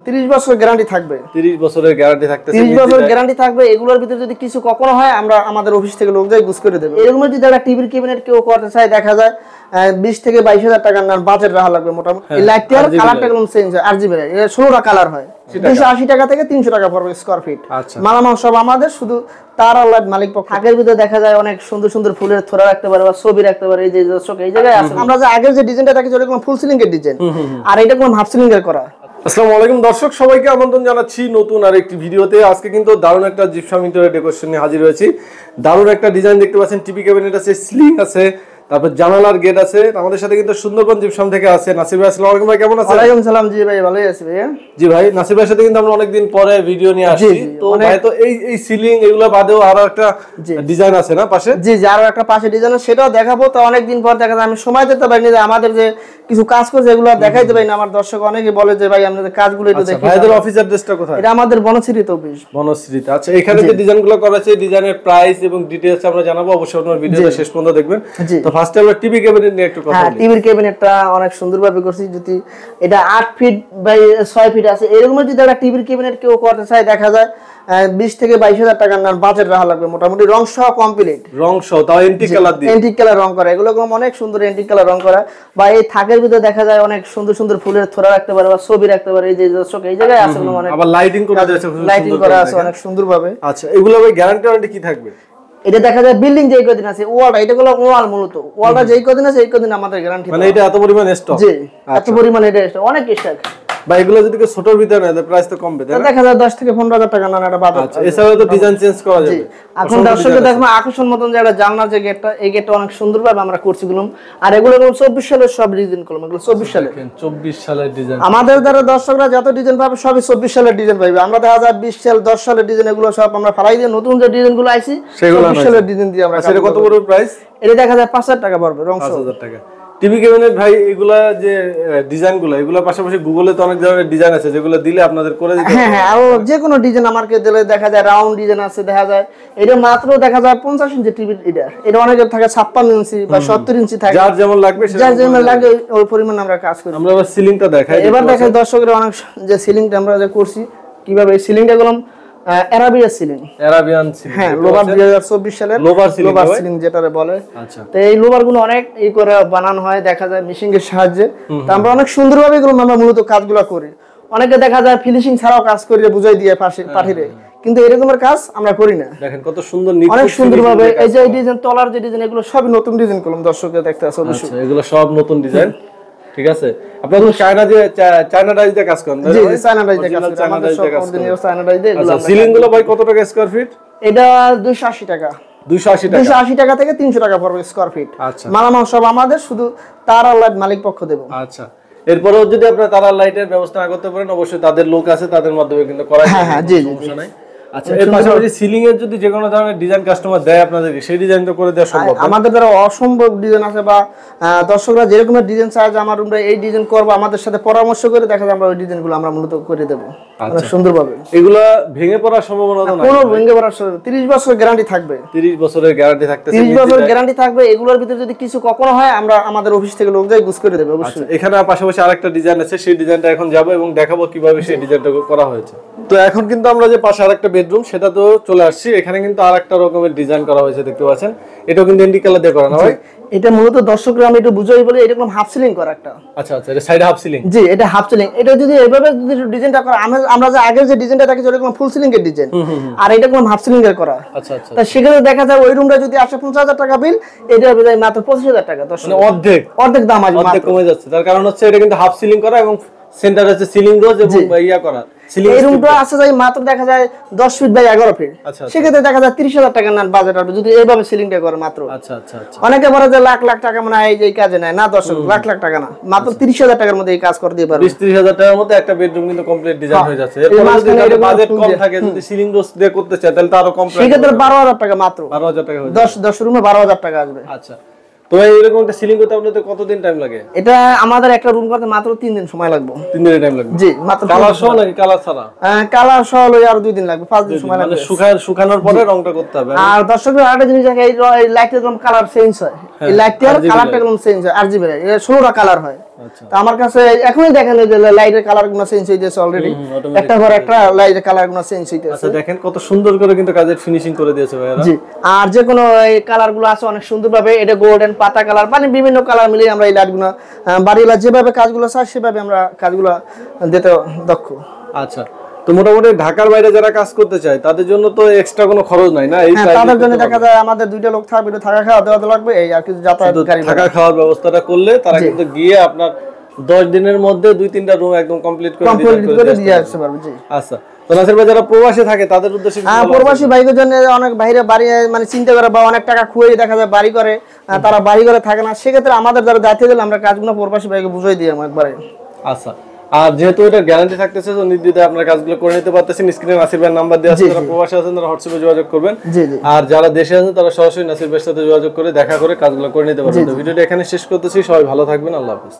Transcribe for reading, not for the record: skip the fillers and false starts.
30 বছর গ্যারান্টি থাকবে। 30 বছরের গ্যারান্টি থাকতেছে। 30 বছর গ্যারান্টি থাকবে। এগুলোর ভিতরে যদি কিছু কখনো হয় আমরা আমাদের অফিস থেকে লোক যাই গুছ করে দেব। এরকম যদি একটা টিভির ক্যাবিনেট কেউ করতে চায় দেখা যায় 20 থেকে 22,000 টাকার না বাজেট রাখা লাগবে মোটামুটি। এই লাইটটার কালারটা কোনো চেঞ্জ হয় RGB এর 16টা কালার হয়। 280 টাকা থেকে 300 টাকা পড়বে স্কয়ার ফিট। মালামাল সব আমাদের, শুধু তার আল্লাহ মালিক পক্ষ। আগের ভিতরে দেখা যায় অনেক সুন্দর সুন্দর ফুলের থোড়া রাখতে পারে বা ছবি রাখতে পারে। এই যে দর্শক এই জায়গায় আছে আমরা যে আগের যে ডিজাইনটা রাখি ওটা কোনো ফুল সিলিং এর ডিজাইন, আর এটা কোনো হাফ সিলিং এর করা। আসসালামু আলাইকুম দর্শক, সবাইকে আমন্ত্রণ জানাচ্ছি নতুন আরেকটি ভিডিওতে। আজকে কিন্তু দারুণ একটা জিপসাম ইন্টেরিয়র ডেকোরেশন নিয়ে হাজির হয়েছি। দারুণ একটা ডিজাইন দেখতে পাচ্ছেন, টিভি ক্যাবিনেট আছে, স্লিং আছে, তারপর জানালার গেট আছে। আমাদের সাথে কিন্তু সুন্দরবন জিপসাম থেকে আছে নাসির ভাই। আসসালামু আলাইকুম ভাই, কেমন আছেন? ওয়ালাইকুম সালাম। জি ভাই ভালোই আছি ভাই। জি ভাই, নাসির ভাইয়ের সাথে কিন্তু আমরা অনেকদিন পরে ভিডিও নিয়ে আসছি। তো ভাই তো এই সিলিং এগুলো বাদেও আরো একটা ডিজাইন আছে না পাশে? জি জি, আরো একটা পাশে ডিজাইন আছে, সেটাও দেখাবো। তো অনেকদিন পর দেখা যায় আমি সময় দিতে পারিনি যে আমাদের যে কিছু কাজ করছে এগুলো দেখাইতে পারি না। আমার দর্শক অনেকে বলে যে ভাই আপনাদের কাজগুলো একটু দেখি। ভাইদের অফিস অ্যাড্রেসটা কোথায়? এটা আমাদের বনশ্রীতে অফিস। বনশ্রীতে। আচ্ছা, এখানে যে ডিজাইনগুলো করা আছে, ডিজাইনের প্রাইস এবং ডিটেইলস আমরা জানাবো, অবশ্যই আপনারা ভিডিওটা শেষ পর্যন্ত দেখবেন। তো ফার্স্টে আমরা টিভি ক্যাবিনেট নিয়ে একটু কথা বলি। হ্যাঁ, টিভির ক্যাবিনেটটা অনেক সুন্দরভাবে করছি। যদি এটা 8 ফিট বাই 6 ফিট আছে, এরকম যদি একটা টিভির ক্যাবিনেট কেউ করতে চায় দেখা যায় 20 থেকে 22,000 টাকার না বাজেট রাখা লাগবে মোটামুটি। রং সহ কমপ্লিট, রং সহ, তাও এন্টিক কালার দিয়ে, এন্টিক কালার রং করা। এগুলো অনেক সুন্দর এন্টিক কালার রং করা। বা এই থাকের ভিতরে দেখা যায় অনেক সুন্দর সুন্দর ফুলের থোড়া রাখতে পারে বা ছবি রাখতে পারে। এই যে দর্শক এই জায়গায় আছে অনেক, আবার লাইটিং করা আছে, লাইটিং করা আছে অনেক সুন্দরভাবে। আচ্ছা, এগুলো ভাই গ্যারান্টি ওয়ারেন্টি কি থাকবে? এটা দেখা যায় বিল্ডিং যেই কদিন আছে ওয়ালটা, এটা হলো ওয়াল, মূলত ওয়ালটা যেই কদিন আছে এই কদিন আমাদের গ্যারান্টি। মানে এটা এত পরিমাণ স্টক? জি, এত পরিমাণ এটা স্টক, অনেক স্টক। ভাই এগুলো যদি কেউ ছোটর ভিতরে নেয় প্রাইস তো কমবে, তাই না? দেখা যায় 10 থেকে 15,000 টাকা না এটা বাদ। আচ্ছা, এছাড়াও তো ডিজাইন চেঞ্জ করা যাবে। এখন দর্শকদের দেখো আকর্ষণ মতন যে একটা জানলার যে গেটটা, এই গেটটা অনেক সুন্দরভাবে আমরা করছি গুলো। আর এগুলো 24 সালের সব ডিজাইন করলাম। এগুলো 24 সালের, 24 সালের ডিজাইন। আমাদের দ্বারা দর্শকরা যত ডিজাইন পাবে সবই 24 সালের ডিজাইন পাবে। আমরা দেখা যায় 20 সাল 10 সালের ডিজাইন এগুলো সব আমরা ফালাই দিয়ে নতুন যে ডিজাইনগুলো আইছি 24 সালের ডিজাইন দিয়ে আমরা। সেটা কত বড় প্রাইস? এটা দেখা যায় 5,000 টাকা পড়বে রং সহ। 5,000 টাকা। টিভি ক্যাবিনেট ভাই এগুলা যে ডিজাইনগুলো, এগুলা পাশাপাশি গুগলে তো অনেক ধরনের ডিজাইন আছে যেগুলো দিলে আপনাদের করে দিতে। হ্যাঁ হ্যাঁ, আর যে কোনো ডিজাইন আমাকে দিলে দেখা যায় রাউন্ড ডিজাইন আছে, দেখা যায় এটা মাত্র দেখা যায় 50 ইঞ্চি টিভি। এটা অনেকের থাকে 56 ইঞ্চি বা 70 ইঞ্চি থাকে, যার যেমন লাগবে যার যেমন লাগে ওই পরিমাণ আমরা কাজ করি। আমরা এবার সিলিংটা দেখাই। এবার দেখাই দর্শকরা অনেক যে সিলিংটা আমরা যে করছি কিভাবে। এই সিলিংটা করলাম আরাবিয়ান সিলিং, আরাবিয়ান সিলিং। হ্যাঁ, লোভার 2024 সালের লোভার সিলিং যেটারে বলে। আচ্ছা, তো এই লোভার গুলো অনেক এই করে বানানো হয় দেখা যায় মেশিন এর সাহায্যে। তো আমরা অনেক সুন্দরভাবে এগুলো আমরা মূলত কাজগুলো করি। অনেকে দেখা যায় ফিনিশিং ছাড়াও কাজ করে বুঝাই দিয়ে পাঠিয়ে, কিন্তু এরকমের কাজ আমরা করি না। দেখেন কত সুন্দর, অনেক সুন্দরভাবে এই যে ডিজাইন, তলার যে ডিজাইন, এগুলো সবই নতুন ডিজাইন করলাম। দর্শকরা দেখতে আছে অবশ্যই। আচ্ছা, এগুলো সব নতুন ডিজাইন। ঠিক আছে, আপনারা তো চায়না ডাইজ দিয়ে কাজ করেন? জি, চায়না ডাইজ দিয়ে কাজ করি। আমাদের সব অরিজিনাল চায়না ডাইজ দিয়ে এগুলো। আচ্ছা, সিলিং গুলো ভাই কত টাকা স্কয়ার ফিট? এটা 280 টাকা। 280 টাকা থেকে 300 টাকা পড়বে স্কয়ার ফিট। আচ্ছা, মালামাল সব আমাদের, শুধু তার আল্লাহ মালিক পক্ষ দেব। আচ্ছা, এরপরেও যদি আপনারা তারার লাইটের ব্যবস্থা না করতে পারেন অবশ্যই তাদের লোক আছে, তাদের মাধ্যমে কিন্তু করা যায়। হ্যাঁ হ্যাঁ, জি সমস্যা নাই। আচ্ছা, এর পাশাপাশি সিলিং এর যদি যে কোনো ধরনের ডিজাইন কাস্টমার দেয় আপনাদেরকে, সেই ডিজাইন তো করে দেওয়া সম্ভব? আমাদের দ্বারা অসম্ভব ডিজাইন আছে, বা দর্শকরা যেরকম ডিজাইন চায় যে আমার রুমটা এই ডিজাইন করবো, আমাদের সাথে পরামর্শ করে দেখা যায় আমরা ওই ডিজাইনগুলো আমরা মূলত করে দেবো অনেক সুন্দরভাবে। এগুলা ভেঙে পড়ার সম্ভাবনা তো না? কোনো ভেঙে পড়ার 30 বছর গ্যারান্টি থাকবে। 30 বছরের গ্যারান্টি থাকতেছে। 30 বছর গ্যারান্টি থাকবে। এগুলোর ভিতরে যদি কিছু কখনো হয় আমরা আমাদের অফিস থেকে লোক যাই গুছ করে দেবে অবশ্যই। এখানে পাশাপাশি আরেকটা ডিজাইন আছে, সেই ডিজাইনটা এখন যাব এবং দেখাবো কিভাবে সেই ডিজাইনটা করা হয়েছে। তো এখন কিন্তু আমরা যে পাশে আরেকটা বেডরুম সেটা তো চলে আসছি। এখানে কিন্তু আরেকটা রকমের ডিজাইন করা হয়েছে দেখতে পাচ্ছেন। এটাও কিন্তু এন্টিক কালার দিয়ে করা না ভাই? এটা মূলত দর্শকরা আমি একটু বুঝাই বলি, এটা কোনো হাফ সিলিং করা একটা। আচ্ছা আচ্ছা, এটা সাইড হাফ সিলিং। জি, এটা হাফ সিলিং। এটা যদি এইভাবে যদি ডিজাইনটা করা, আমরা যে আগের যে ডিজাইনটা রাখি ওটা কোনো ফুল সিলিং এর ডিজাইন, আর এটা কোনো হাফ সিলিং এর করা। আচ্ছা আচ্ছা, তা সেখানে দেখা যায় ওই রুমটা যদি আসে 50,000 টাকা বিল, এটা হবে মাত্র 25,000 টাকা। মানে অর্ধেক দাম আসবে, অর্ধেক কমে যাচ্ছে। তার কারণ হচ্ছে এটা কিন্তু হাফ সিলিং করা এবং সেন্টার আছে সিলিং রোজ এবং ইয়া করা। এই রুমটা আছে যাই মাত্র দেখা যায় 10 ফিট বাই 11 ফিট। সেক্ষেত্রে দেখা যায় 30,000 টাকা না বাজেট আসবে যদি এইভাবে সিলিংটা করে মাত্র। আচ্ছা আচ্ছা আচ্ছা, অনেকে বলে যে লাখ লাখ টাকা মনে হয় এই কাজে নেয় না। দর্শক, লাখ লাখ টাকা না, মাত্র 30,000 টাকার মধ্যে এই কাজ করে দিয়ে পারবে। 20-30,000 টাকার মধ্যে একটা বেডরুম কিন্তু কমপ্লিট ডিজাইন হয়ে যাচ্ছে। এরপর যদি বাজেট কম থাকে, যদি সিলিং রোজ দিয়ে করতে চায় তাহলে তো আরো কম প্রাইস। সেক্ষেত্রে 12,000 টাকা মাত্র। 12,000 টাকা হয়ে 10 রুমে 12,000 টাকা আসবে। আচ্ছা, তো ভাই এরকম একটা সিলিং করতে আপনাদের কতদিন টাইম লাগে? এটা আমাদের একটা রুম করতে মাত্র 3 দিন সময় লাগবে। 3 দিনের টাইম লাগবে? জি, মাত্র কালার সহ নাকি কালার ছাড়া? কালার সহ হলো আর 2 দিন লাগবে, 5 দিন সময় লাগবে। মানে শুকানোর পরে রংটা করতে হবে। আর দর্শকদের আরেকটা জিনিস দেখে, এই লাইটের রকম কালার চেঞ্জ হয়, এই লাইটের কালারটা এরকম চেঞ্জ হয়, RGB এর 16টা কালার হয়। আচ্ছা, তো আমার কাছে এখনই দেখেন যে লাইটের কালার গুলো চেঞ্জ হয়ে যাচ্ছে অলরেডি, একটা পর একটা লাইটের কালার গুলো চেঞ্জ হইতেছে। আচ্ছা দেখেন কত সুন্দর করে কিন্তু কাজের ফিনিশিং করে দিয়েছে ভাইরা। জি, আর যে কোনো এই কালার গুলো আছে অনেক সুন্দর ভাবে, এটা গোল্ডেন পাতা কালার, মানে বিভিন্ন কালার মিলিয়ে আমরা এই লাইট গুলো বাড়িওয়ালা যেভাবে কাজগুলো চায় সেভাবে আমরা কাজগুলো দিতে দক্ষ। আচ্ছা, তো মোটামুটি ঢাকার বাইরে যারা কাজ করতে চায় তাদের জন্য তো এক্সট্রা কোনো খরচ নাই না? এই তাদের জন্য দেখা যায় আমাদের 2টা লোক থাকবে, থাকা খাওয়া দেওয়া লাগবে, এই আর কিছু যাতায়াত গাড়ি থাকা খাওয়ার ব্যবস্থাটা করলে তারা কিন্তু গিয়ে আপনার 10 দিনের মধ্যে 2-3টা রুম একদম কমপ্লিট করে দিয়ে আসতে পারবে। জি, আচ্ছা, তো নাসির ভাই যারা প্রবাসী থাকে তাদের উদ্দেশ্যে প্রবাসী ভাইদের জন্য অনেক বাইরে বাড়ি মানে চিন্তা করে বা অনেক টাকা খুঁয়ে দেখা যায় বাড়ি করে, তারা বাড়ি করে থাকে না, সেক্ষেত্রে আমাদের যারা দায়িত্ব দিলে আমরা কাজগুলো প্রবাসী ভাইকে বুঝাই দিই একবারে। আচ্ছা, আর যেহেতু এটা গ্যারান্টি থাকতেছে তো নির্দ্বিধায় আপনারা কাজগুলো করে নিতে পারতেছেন। স্ক্রিনে নাসির ভাইয়ের নাম্বার দেওয়া আছে, যারা প্রবাসী আছেন তারা হোয়াটসঅ্যাপে যোগাযোগ করবেন, আর যারা দেশে আছেন তারা সরাসরি নাসির ভাইয়ের সাথে যোগাযোগ করে দেখা করে কাজগুলো করে নিতে পারবেন। তো ভিডিওটা এখানে শেষ করতেছি, সবাই ভালো থাকবেন, আল্লাহ হাফেজ।